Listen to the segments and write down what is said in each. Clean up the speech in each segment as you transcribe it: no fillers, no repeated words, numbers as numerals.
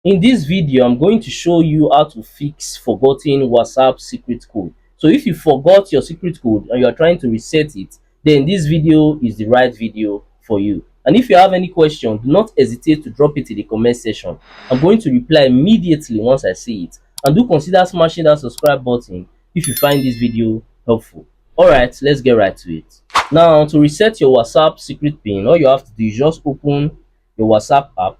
In this video, I'm going to show you how to fix forgotten WhatsApp secret code. So if you forgot your secret code and you are trying to reset it, then this video is the right video for you. And if you have any question, do not hesitate to drop it in the comment section. I'm going to reply immediately once I see it. And do consider smashing that subscribe button if you find this video helpful. Alright, let's get right to it. Now, to reset your WhatsApp secret pin, all you have to do is just open your WhatsApp app.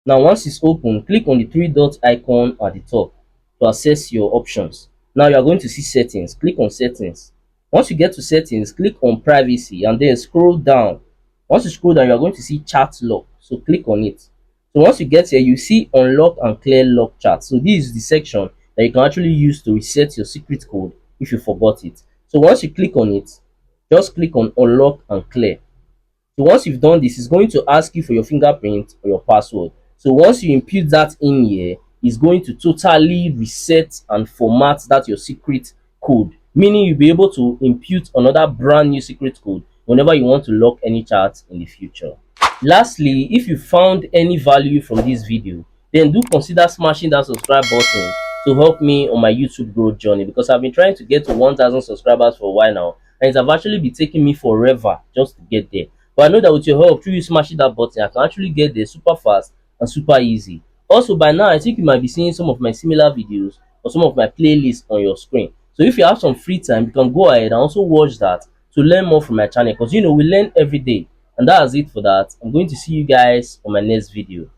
Now, once it's open, click on the three dot icon at the top to access your options. Now, you are going to see settings. Click on settings. Once you get to settings, click on privacy and then scroll down. Once you scroll down, you are going to see chat lock. So click on it. So once you get here, you see unlock and clear lock chat. So this is the section that you can actually use to reset your secret code if you forgot it. So once you click on it, just click on unlock and clear. So once you've done this, it's going to ask you for your fingerprint or your password. So once you input that in here, it's going to totally reset and format that your secret code, meaning you'll be able to input another brand new secret code whenever you want to lock any chat in the future. Lastly, if you found any value from this video, then do consider smashing that subscribe button to help me on my YouTube growth journey, because I've been trying to get to 1,000 subscribers for a while now, and it's have actually been taking me forever just to get there. But I know that with your help, through you smashing that button, I can actually get there super fast and super easy. Also, by now, I think you might be seeing some of my similar videos or some of my playlists on your screen. So if you have some free time, you can go ahead and also watch that to learn more from my channel, because we learn every day. And that's it for that. I'm going to see you guys on my next video.